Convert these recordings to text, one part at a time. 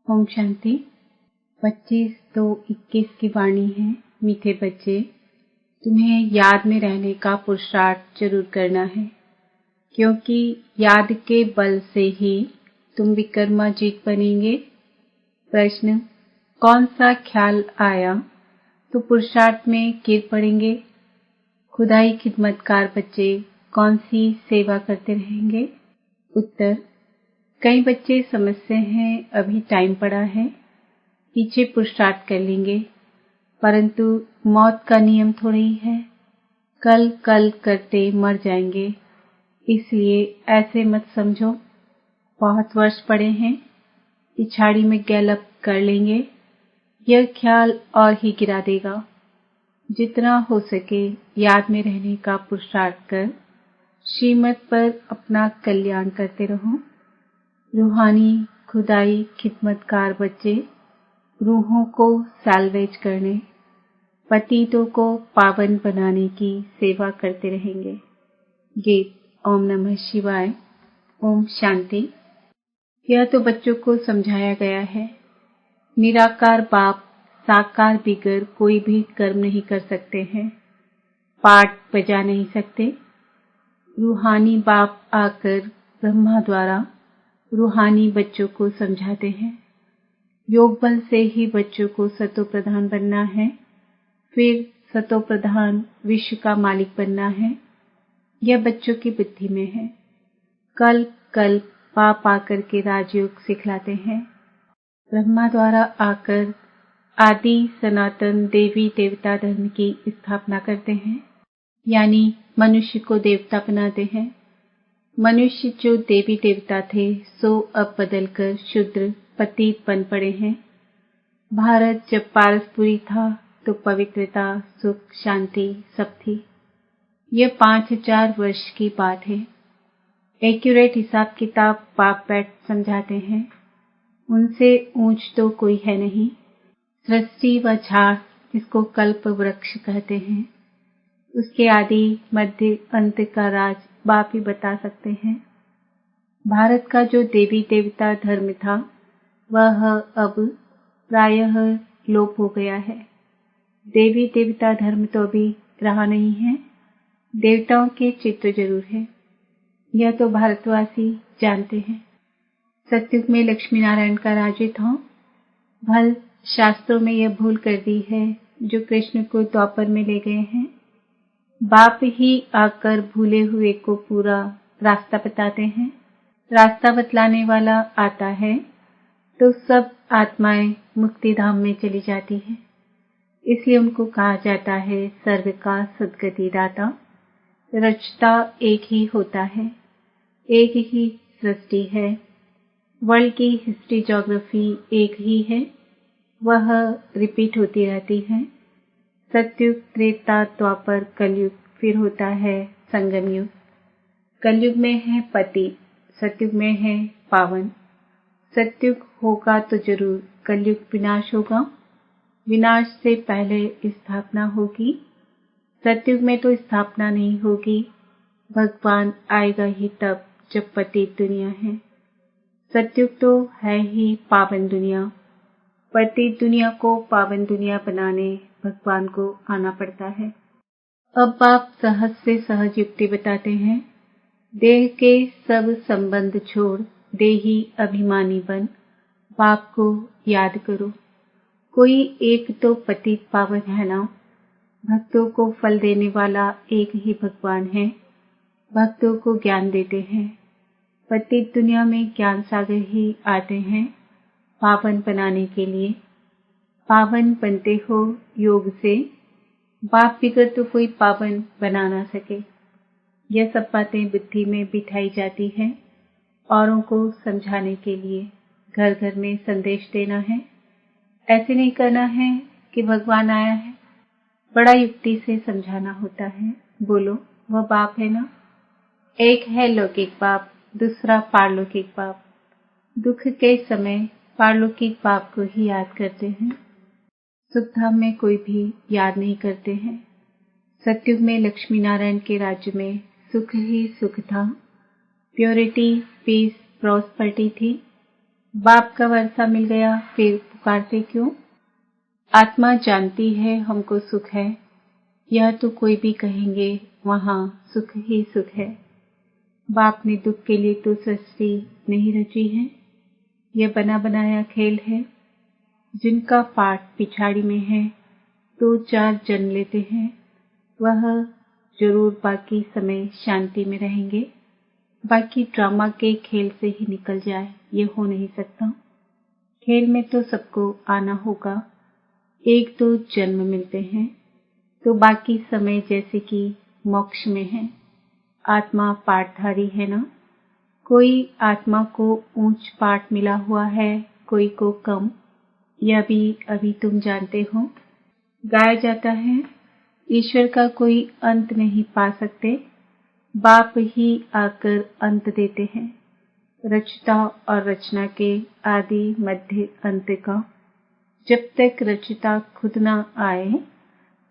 ओम शांति। 25/2/21 की वाणी है। मीठे बच्चे, तुम्हें याद में रहने का पुरुषार्थ जरूर करना है, क्योंकि याद के बल से ही तुम विक्रमाजीत बनेंगे। प्रश्न, कौन सा ख्याल आया तो पुरुषार्थ में गिर पड़ेंगे। खुदाई खिदमतकार बच्चे कौन सी सेवा करते रहेंगे। उत्तर, कई बच्चे समझते हैं अभी टाइम पड़ा है, पीछे पुरुषार्थ कर लेंगे, परंतु मौत का नियम थोड़ी है, कल कल करते मर जाएंगे। इसलिए ऐसे मत समझो बहुत वर्ष पड़े हैं, पिछाड़ी में गैलअप कर लेंगे। यह ख्याल और ही गिरा देगा। जितना हो सके याद में रहने का पुरुषार्थ कर श्रीमत पर अपना कल्याण करते रहो। रूहानी खुदाई खिदमतकार बच्चे रूहों को सैल्वेज करने, पतितों को पावन बनाने की सेवा करते रहेंगे। गीत ओम नमः शिवाय। ओम शांति। यह तो बच्चों को समझाया गया है, निराकार बाप साकार बिगर कोई भी कर्म नहीं कर सकते हैं, पाठ बजा नहीं सकते। रूहानी बाप आकर ब्रह्मा द्वारा रूहानी बच्चों को समझाते हैं। योग बल से ही बच्चों को सतो प्रधान बनना है, फिर सतो प्रधान विश्व का मालिक बनना है। यह बच्चों की बुद्धि में है। कल कल पाप आकर के राजयोग सिखलाते हैं। ब्रह्मा द्वारा आकर आदि सनातन देवी देवता धर्म की स्थापना करते हैं, यानी मनुष्य को देवता बनाते हैं। मनुष्य जो देवी देवता थे सो अब बदलकर शूद्र पतित बन पड़े हैं। भारत जब पारसपुरी था तो पवित्रता सुख शांति सब थी। यह 5000 वर्ष की बात है। एक्यूरेट हिसाब किताब बाप बैठ समझाते हैं। उनसे ऊंच तो कोई है नहीं। सृष्टि व झाड़ जिसको कल्प वृक्ष कहते हैं, उसके आदि मध्य अंत का राज बाप ही बता सकते हैं। भारत का जो देवी देवता धर्म था वह अब प्रायः लोप हो गया है। देवी देवता धर्म तो अभी रहा नहीं है, देवताओं के चित्र जरूर है। यह तो भारतवासी जानते हैं। सतयुग में लक्ष्मी नारायण का राज्य था। भल शास्त्रों में यह भूल कर दी है जो कृष्ण को द्वापर में ले गए हैं। बाप ही आकर भूले हुए को पूरा रास्ता बताते हैं। रास्ता बतलाने वाला आता है तो सब आत्माएं मुक्ति धाम में चली जाती हैं। इसलिए उनको कहा जाता है सर्व का सद्गति दाता। रचता एक ही होता है, एक ही सृष्टि है। वर्ल्ड की हिस्ट्री ज्योग्राफी एक ही है, वह रिपीट होती रहती है। सतयुग त्रेता द्वापर कलयुग, फिर होता है संगम युग। कलयुग में है पति, सतयुग में है पावन। सतयुग होगा तो जरूर कलयुग विनाश होगा। विनाश से पहले स्थापना होगी। सतयुग में तो स्थापना नहीं होगी, भगवान आएगा ही तब जब पतित दुनिया है। सतयुग तो है ही पावन दुनिया। पतित दुनिया को पावन दुनिया बनाने भगवान को आना पड़ता है। अब आप सहज से सहज युक्ति बताते हैं। देह के सब संबंध छोड़ देही अभिमानी बन बाप को याद करो। कोई एक तो पतित पावन है ना। भक्तों को फल देने वाला एक ही भगवान है। भक्तों को ज्ञान देते हैं। पतित दुनिया में ज्ञान सागर ही आते हैं पावन बनाने के लिए। पावन बनते हो योग से, बाप बिगड़ तो कोई पावन बना ना सके। यह सब बातें बुद्धि में बिठाई जाती हैं औरों को समझाने के लिए। घर घर में संदेश देना है। ऐसे नहीं करना है कि भगवान आया है, बड़ा युक्ति से समझाना होता है। बोलो, वह बाप है ना। एक है लौकिक बाप, दूसरा पारलौकिक बाप। दुख के समय पारलौकिक बाप को ही याद करते हैं, सुखधाम में कोई भी याद नहीं करते हैं। सतयुग में लक्ष्मी नारायण के राज्य में सुख ही सुख था। प्योरिटी, पीस, प्रॉस्पेरिटी थी। बाप का वर्षा मिल गया फिर पुकारते क्यों? आत्मा जानती है हमको सुख है, यह तो कोई भी कहेंगे वहाँ सुख ही सुख है। बाप ने दुख के लिए तो सृष्टि नहीं रची है, यह बना बनाया खेल है। जिनका पाठ पिछाड़ी में है तो 4 जन्म लेते हैं, वह जरूर बाकी समय शांति में रहेंगे। बाकी ड्रामा के खेल से ही निकल जाए ये हो नहीं सकता। खेल में तो सबको आना होगा। 1-2 जन्म मिलते हैं तो बाकी समय जैसे कि मोक्ष में है। आत्मा पाठधारी है ना। कोई आत्मा को ऊंच पाठ मिला हुआ है, कोई को कम, यह भी अभी तुम जानते हो। गाया जाता है ईश्वर का कोई अंत नहीं पा सकते, बाप ही आकर अंत देते हैं। रचता और रचना के आदि मध्य अंत का। जब तक रचता खुद ना आए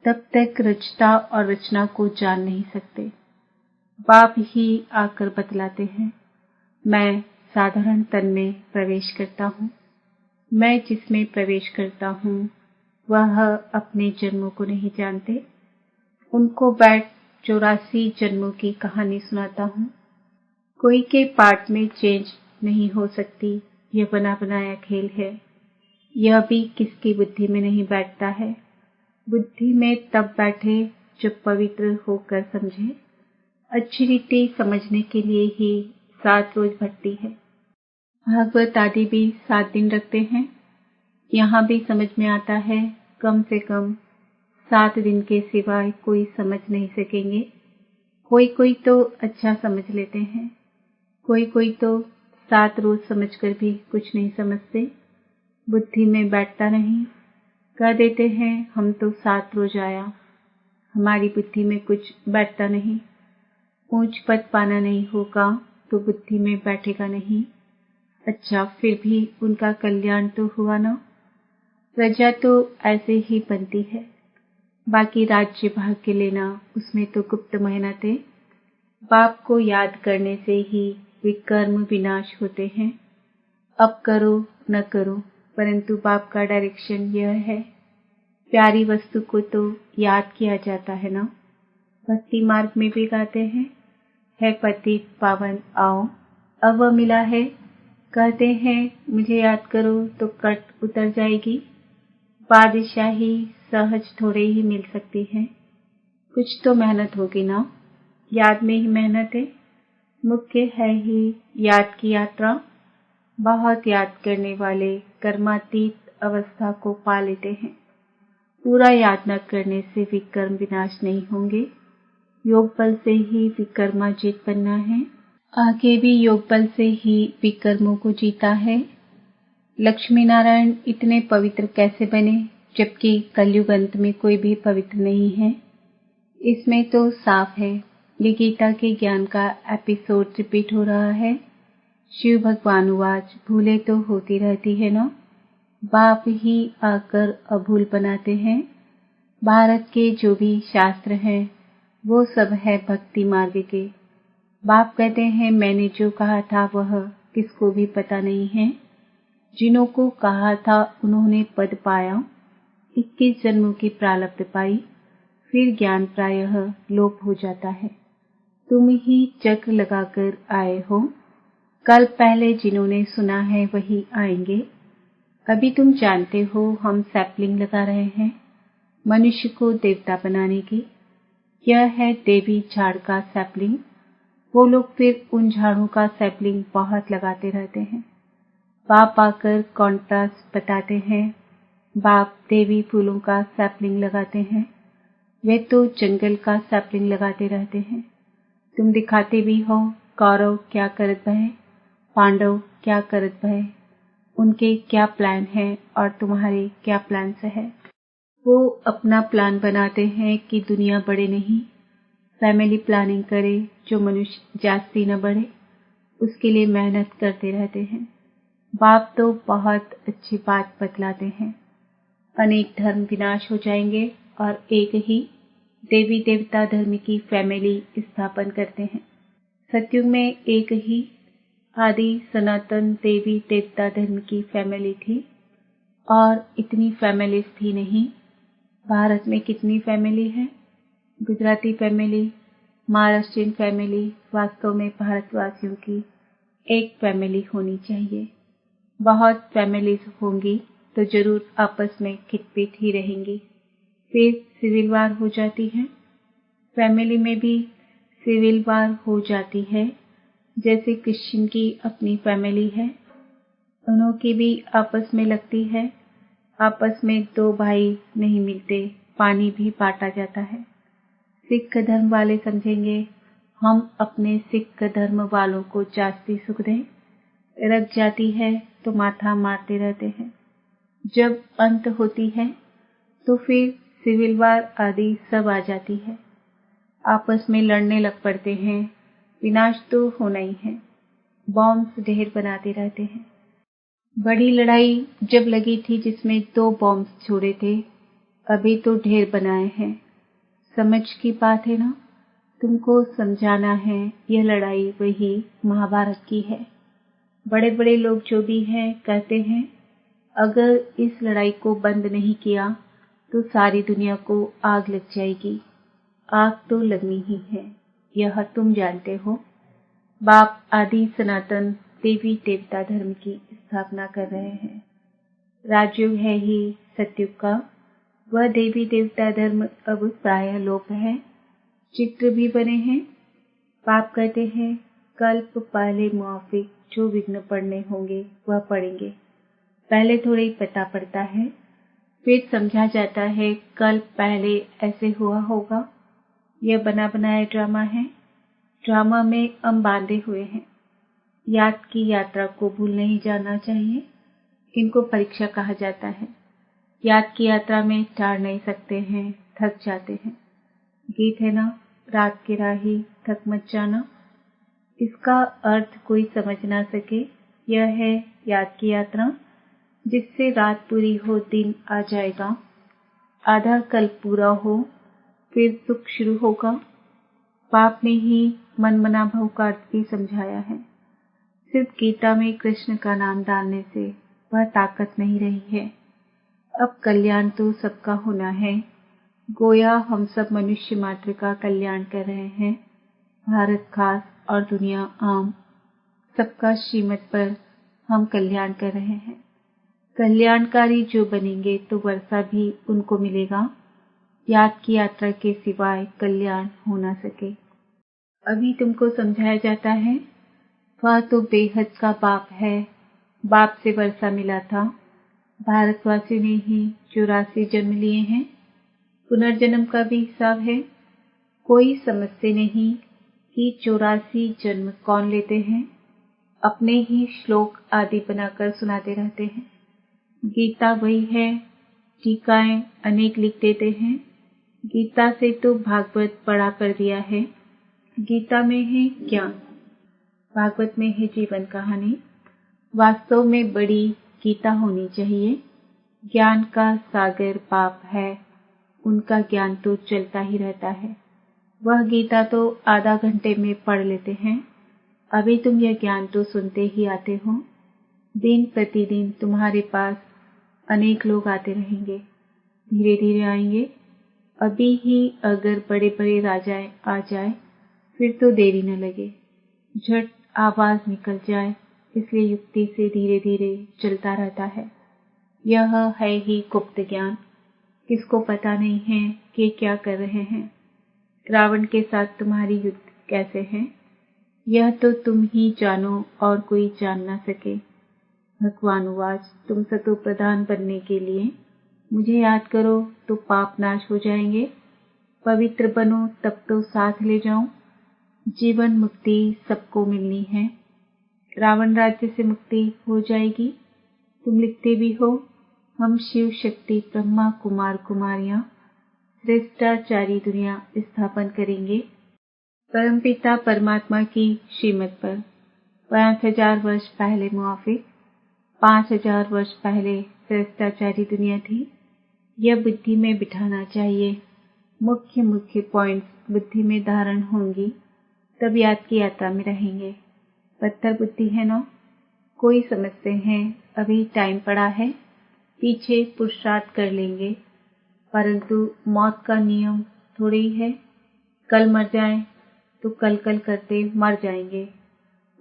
तब तक रचता और रचना को जान नहीं सकते। बाप ही आकर बतलाते हैं। मैं साधारण तन में प्रवेश करता हूँ। मैं जिसमें प्रवेश करता हूँ वह अपने जन्मों को नहीं जानते। उनको बैठ 84 जन्मों की कहानी सुनाता हूँ। कोई के पार्ट में चेंज नहीं हो सकती, यह बना बनाया खेल है। यह भी किसकी बुद्धि में नहीं बैठता है। बुद्धि में तब बैठे जब पवित्र होकर समझे। अच्छी रीति समझने के लिए ही 7 रोज भटती है। भागवत आदि भी 7 दिन रखते हैं। यहाँ भी समझ में आता है कम से कम 7 दिन के सिवाय कोई समझ नहीं सकेंगे। कोई तो अच्छा समझ लेते हैं, कोई तो 7 रोज समझकर भी कुछ नहीं समझते। बुद्धि में बैठता नहीं। कह देते हैं हम तो 7 रोज आया। हमारी बुद्धि में कुछ बैठता नहीं। ऊंच पद पाना नहीं होगा तो बुद्धि में बैठेगा नहीं। अच्छा, फिर भी उनका कल्याण तो हुआ ना। प्रजा तो ऐसे ही बनती है। बाकी राज्य भाग्य लेना उसमें तो गुप्त मेहनत है। बाप को याद करने से ही विकर्म विनाश होते हैं। अब करो न करो, परंतु बाप का डायरेक्शन यह है। प्यारी वस्तु को तो याद किया जाता है ना। भक्ति मार्ग में भी गाते हैं, है पतित पावन आओ। अब वह मिला है, कहते हैं मुझे याद करो तो कट उतर जाएगी। बादशाही सहज थोड़े ही मिल सकती है। कुछ तो मेहनत होगी ना। याद में ही मेहनत है। मुख्य है ही याद की यात्रा। बहुत याद करने वाले कर्मातीत अवस्था को पा लेते हैं। पूरा याद न करने से विकर्म विनाश नहीं होंगे। योग बल से ही विकर्माजीत बनना है। आगे भी योग बल से ही विकर्मों को जीता है। लक्ष्मी नारायण इतने पवित्र कैसे बने जबकि कलयुग अंत में कोई भी पवित्र नहीं है। इसमें तो साफ है। ये गीता के ज्ञान का एपिसोड रिपीट हो रहा है। शिव भगवान उवाच, भूले तो होती रहती है ना। बाप ही आकर अभूल बनाते हैं। भारत के जो भी शास्त्र हैं वो सब है भक्ति मार्ग के। बाप कहते हैं मैंने जो कहा था वह किसको भी पता नहीं है। जिन्हों को कहा था उन्होंने पद पाया। 21 जन्मों की प्रारब्ध पाई, फिर ज्ञान प्रायः लोप हो जाता है। तुम ही चक्र लगाकर आए हो। कल पहले जिन्होंने सुना है वही आएंगे। अभी तुम जानते हो हम सैपलिंग लगा रहे हैं मनुष्य को देवता बनाने की। यह है देवी झाड़ का सैपलिंग। वो लोग फिर उन झाड़ों का सैपलिंग बहुत लगाते रहते हैं। बाप आकर कॉन्ट्रास्ट बताते हैं। बाप देवी फूलों का सैपलिंग लगाते हैं, वे तो जंगल का सैपलिंग लगाते रहते हैं। तुम दिखाते भी हो कौरव क्या करत भय, पांडव क्या करत भय, उनके क्या प्लान है और तुम्हारे क्या प्लान्स है। वो अपना प्लान बनाते हैं कि दुनिया बढ़े नहीं, फैमिली प्लानिंग करे, जो मनुष्य जास्ती न बढ़े उसके लिए मेहनत करते रहते हैं। बाप तो बहुत अच्छी बात बतलाते हैं। अनेक धर्म विनाश हो जाएंगे और एक ही देवी देवता धर्म की फैमिली स्थापन करते हैं। सतयुग में एक ही आदि सनातन देवी देवता धर्म की फैमिली थी और इतनी फैमिलीज थी नहीं। भारत में कितनी फैमिली है? गुजराती फैमिली, महाराष्ट्रियन फैमिली, वास्तव में भारतवासियों की एक फैमिली होनी चाहिए। बहुत फैमिलीज होंगी तो जरूर आपस में खिटपिट ही रहेंगी, फिर सिविल वार हो जाती है। फैमिली में भी सिविल वार हो जाती है। जैसे क्रिश्चियन की अपनी फैमिली है, उन्हों की भी आपस में लगती है। आपस में दो भाई नहीं मिलते, पानी भी बांटा जाता है। सिख धर्म वाले समझेंगे हम अपने सिख धर्म वालों को जास्ती सुख दें, रख जाती है तो माथा मारते रहते हैं। जब अंत होती है तो फिर सिविल वार आदि सब आ जाती है। आपस में लड़ने लग पड़ते हैं। विनाश तो होना ही है। बॉम्ब्स ढेर बनाते रहते हैं। बड़ी लड़ाई जब लगी थी जिसमें 2 बॉम्ब्स छोड़े थे, अभी तो ढेर बनाए हैं। समझ की बात है ना? तुमको समझाना है यह लड़ाई वही महाभारत की है। बड़े बड़े लोग जो भी हैं कहते हैं अगर इस लड़ाई को बंद नहीं किया तो सारी दुनिया को आग लग जाएगी। आग तो लगनी ही है, यह तुम जानते हो। बाप आदि सनातन देवी देवता धर्म की स्थापना कर रहे हैं। राजयुग है ही सतयुग का। वह देवी देवता धर्म अब प्रायः लोप है। चित्र भी बने हैं। बाप कहते हैं कल्प पहले मुआफिक जो विघ्न पड़ने होंगे वह पड़ेंगे। पहले थोड़ा ही पता पड़ता है, फिर समझा जाता है कल्प पहले ऐसे हुआ होगा। यह बना बनाया ड्रामा है। ड्रामा में हम बांधे हुए हैं। याद की यात्रा को भूल नहीं जाना चाहिए। इनको परीक्षा कहा जाता है। याद की यात्रा में टार नहीं सकते हैं, थक जाते हैं। गीत है ना, रात की राही थक मत जाना। इसका अर्थ कोई समझ ना सके, यह है याद की यात्रा। जिससे रात पूरी हो दिन आ जाएगा, आधा कल पूरा हो फिर सुख शुरू होगा। बाप ने ही मन मना भव का अर्थ भी समझाया है। सिर्फ गीता में कृष्ण का नाम डालने से वह ताकत नहीं रही है। अब कल्याण तो सबका होना है। गोया हम सब मनुष्य मात्र का कल्याण कर रहे हैं। भारत खास और दुनिया आम, सबका श्रीमत पर हम कल्याण कर रहे हैं। कल्याणकारी जो बनेंगे तो वर्षा भी उनको मिलेगा। याद की यात्रा के सिवाय कल्याण हो ना सके। अभी तुमको समझाया जाता है वह तो बेहद का बाप है। बाप से वर्षा मिला था। भारतवासियों ने ही 84 जन्म लिए हैं। पुनर्जन्म का भी हिसाब है। कोई समझते नहीं कि 84 जन्म कौन लेते हैं। अपने ही श्लोक आदि बनाकर सुनाते रहते हैं। गीता वही है, टीकाएं अनेक लिख देते हैं। गीता से तो भागवत बड़ा कर दिया है। गीता में है ज्ञान, भागवत में है जीवन कहानी। वास्तव में बड़ी गीता होनी चाहिए। ज्ञान का सागर बाप है, उनका ज्ञान तो चलता ही रहता है। वह गीता तो आधा घंटे में पढ़ लेते हैं। अभी तुम यह ज्ञान तो सुनते ही आते हो। दिन प्रतिदिन तुम्हारे पास अनेक लोग आते रहेंगे, धीरे धीरे आएंगे। अभी ही अगर बड़े बड़े राजाएं आ जाए फिर तो देरी न लगे, झट आवाज निकल जाए। इसलिए युक्ति से धीरे धीरे चलता रहता है। यह है ही गुप्त ज्ञान। किसको पता नहीं है कि क्या कर रहे हैं। रावण के साथ तुम्हारी युद्ध कैसे है, यह तो तुम ही जानो और कोई जान ना सके। भगवानुवाच, तुम सतो प्रधान बनने के लिए मुझे याद करो तो पाप नाश हो जाएंगे। पवित्र बनो तब तो साथ ले जाऊं। जीवन मुक्ति सबको मिलनी है। रावण राज्य से मुक्ति हो जाएगी। तुम लिखते भी हो हम शिव शक्ति ब्रह्मा कुमार कुमारियां श्रेष्ठाचारी दुनिया स्थापन करेंगे परमपिता परमात्मा की श्रीमत पर। 5000 वर्ष पहले मुआफिक, 5000 वर्ष पहले श्रेष्ठाचारी दुनिया थी। यह बुद्धि में बिठाना चाहिए। मुख्य मुख्य पॉइंट्स बुद्धि में धारण होंगी तब याद की यात्रा में रहेंगे। पत्थर बुद्धि है ना, कोई समझते हैं अभी टाइम पड़ा है, पीछे पुरुषार्थ कर लेंगे, परंतु मौत का नियम थोड़ी ही है, कल मर जाएं तो कल कल करते मर जाएंगे।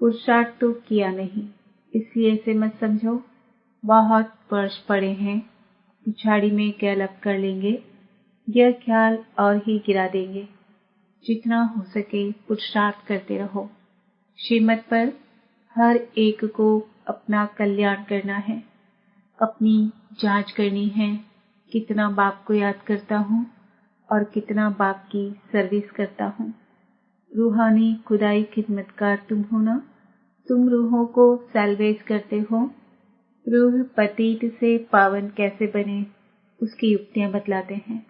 पुरुषार्थ तो किया नहीं, इसलिए इसे मत समझो। बहुत वर्ष पड़े हैं, पिछाड़ी में गैलअप कर लेंगे, यह ख्याल और ही गिरा देंगे। जितना हो सके पुरुषार्थ करते रहो। श्रीमत पर हर एक को अपना कल्याण करना है, अपनी जांच करनी है, कितना बाप को याद करता हूँ और कितना बाप की सर्विस करता हूँ। रूहानी खुदाई खिदमतकार तुम हो ना, तुम रूहों को सैल्वेज करते हो। रूह पतित से पावन कैसे बने, उसकी युक्तियां बतलाते हैं।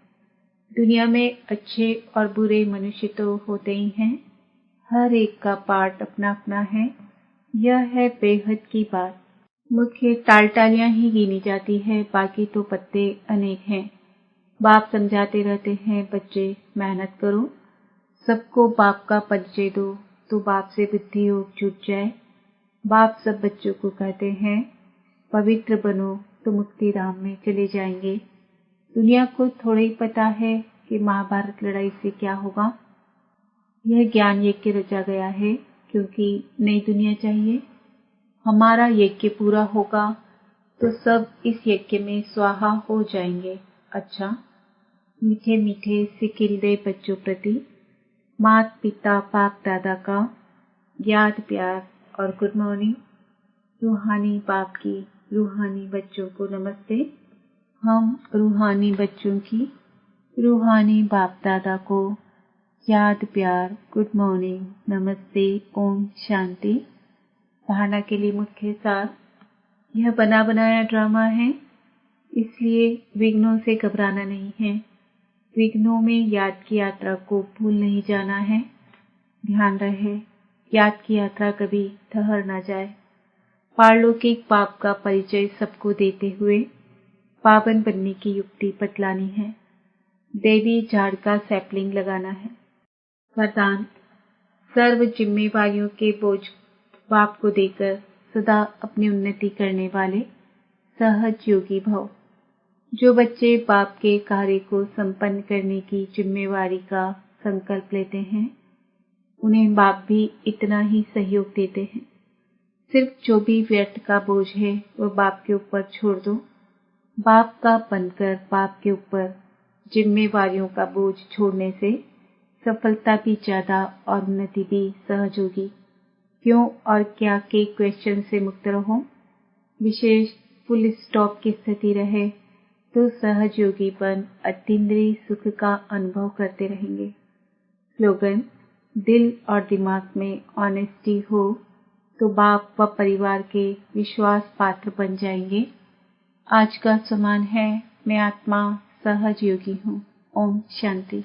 दुनिया में अच्छे और बुरे मनुष्य तो होते ही हैं, हर एक का पार्ट अपना अपना है, यह है बेहद की बात। मुख्य टालटालियां ही गिनी जाती है, बाकी तो पत्ते अनेक हैं। बाप समझाते रहते हैं, बच्चे मेहनत करो, सबको बाप का परिचय दो तो बाप से बुद्धि योग छूट जाए। बाप सब बच्चों को कहते हैं, पवित्र बनो तो मुक्ति धाम में चले जाएंगे। दुनिया को थोड़ा ही पता है कि महाभारत लड़ाई से क्या होगा। यह ज्ञान यज्ञ रचा गया है क्योंकि नई दुनिया चाहिए। हमारा यज्ञ पूरा होगा तो सब इस यज्ञ में स्वाहा हो जाएंगे। अच्छा, मीठे मीठे सिकिलदे बच्चों प्रति माता पिता बाप दादा का याद प्यार और गुड मॉर्निंग। रूहानी बाप की रूहानी बच्चों को नमस्ते। हम रूहानी बच्चों की रूहानी बाप दादा को याद प्यार गुड मॉर्निंग नमस्ते ओम शांति। धारणा के लिए मुख्य सार, यह बना बनाया ड्रामा है, इसलिए विघ्नों से घबराना नहीं है। विघ्नों में याद की यात्रा को भूल नहीं जाना है। ध्यान रहे याद की यात्रा कभी ठहर न जाए। पारलौकिक पाप का परिचय सबको देते हुए पावन बनने की युक्ति बतलानी है। देवी झाड़ का सैपलिंग लगाना है। वरदान, सर्व जिम्मेवारियों के बोझ बाप को देकर सदा अपनी उन्नति करने वाले सहज योगी भव। जो बच्चे बाप के कार्य को संपन्न करने की जिम्मेवारी का संकल्प लेते हैं, उन्हें बाप भी इतना ही सहयोग देते हैं। सिर्फ जो भी व्यर्थ का बोझ है वह बाप के ऊपर छोड़ दो। बाप का बनकर बाप के ऊपर जिम्मेवारियों का बोझ छोड़ने से सफलता भी ज्यादा और उन्नति भी सहज होगी। क्यों और क्या के क्वेश्चन से मुक्त रहो। विशेष फुल स्टॉप की स्थिति रहे तो सहज योगीपन अतीन्द्रिय सुख का अनुभव करते रहेंगे। स्लोगन, दिल और दिमाग में ऑनेस्टी हो तो बाप व परिवार के विश्वास पात्र बन जाएंगे। आज का समान है, मैं आत्मा सहज योगी हूँ। ओम शांति।